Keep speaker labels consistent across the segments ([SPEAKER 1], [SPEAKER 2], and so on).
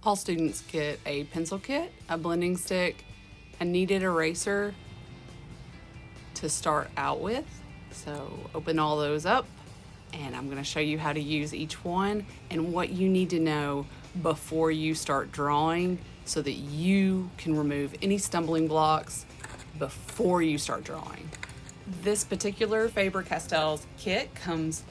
[SPEAKER 1] All students get a pencil kit, a blending stick, a kneaded eraser to start out with. So open all those up, and I'm going to show you how to use each one and what you need to know before you start drawing so that you can remove any stumbling blocks before you start drawing. This particular Faber-Castell's kit comes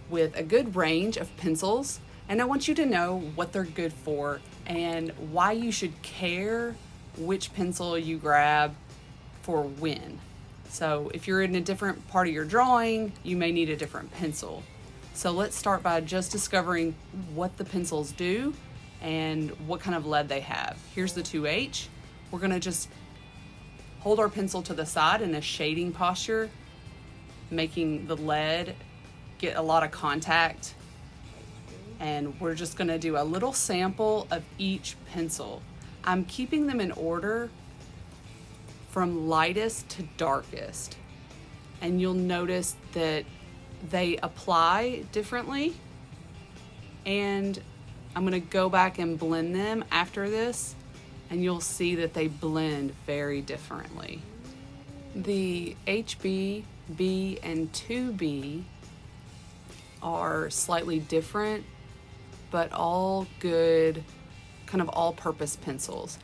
[SPEAKER 1] with a good range of pencils, and I want you to know what they're good for and why you should care which pencil you grab for when. So if you're in a different part of your drawing, you may need a different pencil. So let's start by just discovering what the pencils do and what kind of lead they have. Here's the 2H. We're gonna just hold our pencil to the side in a shading posture, making the lead get a lot of contact. And we're just gonna do a little sample of each pencil. I'm keeping them in order from lightest to darkest. And you'll notice that they apply differently. And I'm gonna go back and blend them after this, and you'll see that they blend very differently. The HB, B, and 2B are slightly different, but all good, kind of all-purpose pencils.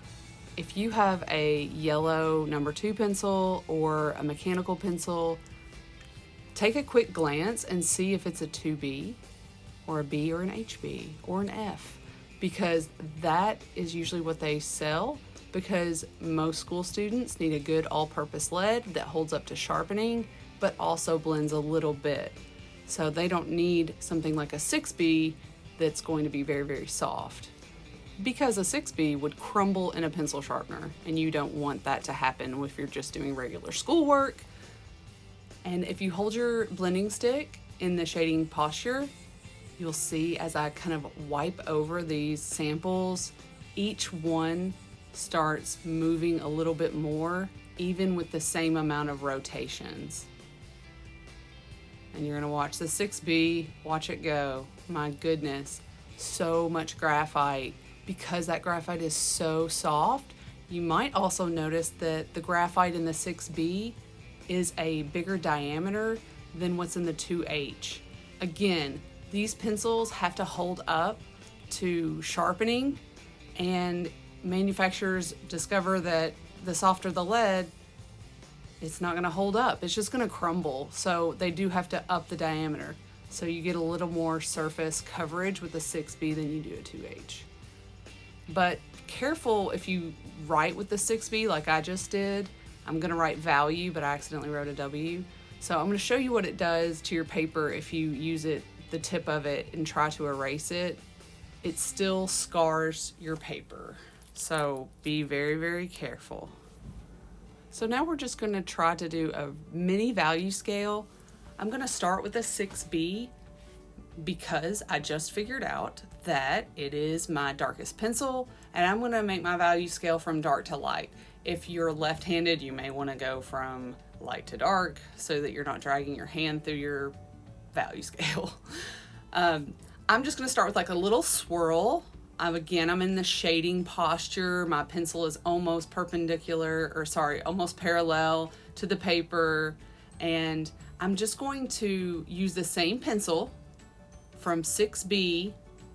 [SPEAKER 1] If you have a yellow number 2 pencil or a mechanical pencil, take a quick glance and see if it's a 2B or a B or an HB or an F, because that is usually what they sell, because most school students need a good all-purpose lead that holds up to sharpening but also blends a little bit. So they don't need something like a 6B that's going to be very, very soft, because a 6B would crumble in a pencil sharpener, and you don't want that to happen if you're just doing regular schoolwork. And if you hold your blending stick in the shading posture, you'll see as I kind of wipe over these samples, each one starts moving a little bit more, even with the same amount of rotations. And you're gonna watch the 6B, watch it go. My goodness, so much graphite. Because that graphite is so soft, you might also notice that the graphite in the 6B is a bigger diameter than what's in the 2H. Again, these pencils have to hold up to sharpening, and manufacturers discover that the softer the lead, it's not gonna hold up, it's just gonna crumble. So they do have to up the diameter. So you get a little more surface coverage with the 6B than you do a 2H. But careful if you write with the 6B like I just did. I'm gonna write value, but I accidentally wrote a W. So I'm gonna show you what it does to your paper if you use it, the tip of it, and try to erase it. It still scars your paper. So be very, very careful. So now we're just gonna try to do a mini value scale. I'm gonna start with a 6B because I just figured out that it is my darkest pencil, and I'm gonna make my value scale from dark to light. If you're left-handed, you may wanna go from light to dark so that you're not dragging your hand through your value scale. I'm just gonna start with like a little swirl. Again, I'm in the shading posture. My pencil is almost almost parallel to the paper, and I'm just going to use the same pencil from 6B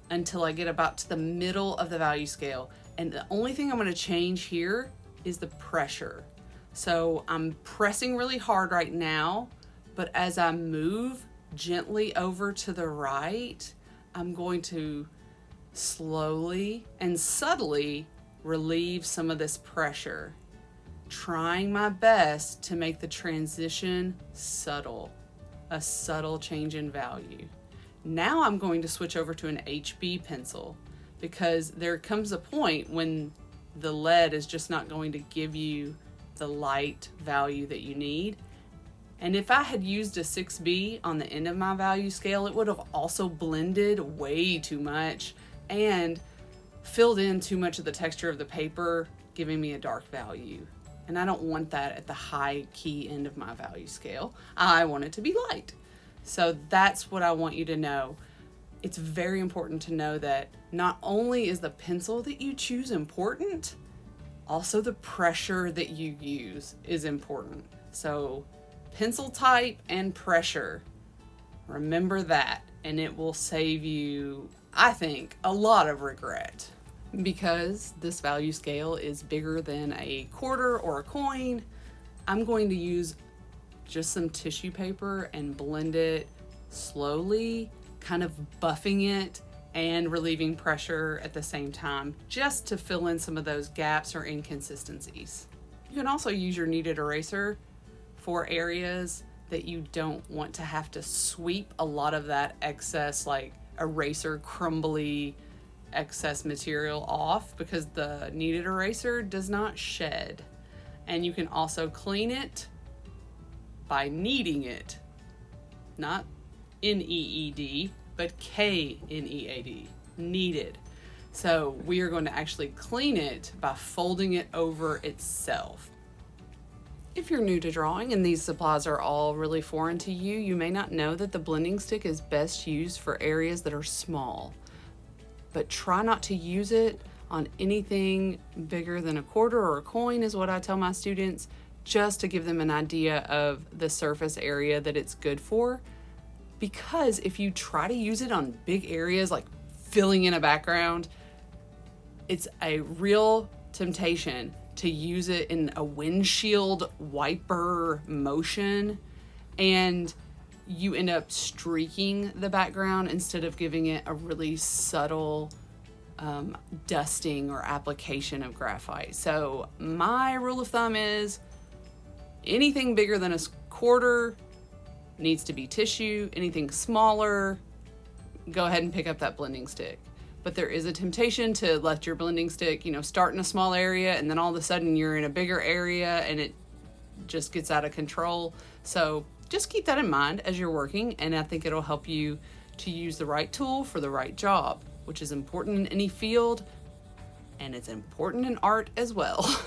[SPEAKER 1] until I get about to the middle of the value scale. And the only thing I'm gonna change here is the pressure. So I'm pressing really hard right now, but as I move gently over to the right, I'm going to slowly and subtly relieve some of this pressure, trying my best to make the transition subtle, a subtle change in value. Now I'm going to switch over to an HB pencil, because there comes a point when the lead is just not going to give you the light value that you need. And if I had used a 6B on the end of my value scale, it would have also blended way too much and filled in too much of the texture of the paper, giving me a dark value. And I don't want that at the high key end of my value scale. I want it to be light. So that's what I want you to know. it's very important to know that not only is the pencil that you choose important, also the pressure that you use is important. So pencil type and pressure, remember that, and it will save you, I think, a lot of regret. Because this value scale is bigger than a quarter or a coin, I'm going to use just some tissue paper and blend it slowly, kind of buffing it and relieving pressure at the same time, just to fill in some of those gaps or inconsistencies. You can also use your kneaded eraser for areas that you don't want to have to sweep a lot of that excess, like eraser crumbly excess material off, because the kneaded eraser does not shed. And you can also clean it by kneading it, not N-E-E-D, but K-N-E-A-D, kneaded. So we are going to actually clean it by folding it over itself. If you're new to drawing and these supplies are all really foreign to you, you may not know that the blending stick is best used for areas that are small. But try not to use it on anything bigger than a quarter or a coin, is what I tell my students, just to give them an idea of the surface area that it's good for. Because if you try to use it on big areas like filling in a background, it's a real temptation to use it in a windshield wiper motion, and you end up streaking the background instead of giving it a really subtle dusting or application of graphite. So my rule of thumb is anything bigger than a quarter needs to be tissue. Anything smaller, go ahead and pick up that blending stick. But there is a temptation to let your blending stick, start in a small area and then all of a sudden you're in a bigger area and it just gets out of control. So just keep that in mind as you're working, and I think it'll help you to use the right tool for the right job, which is important in any field, and it's important in art as well.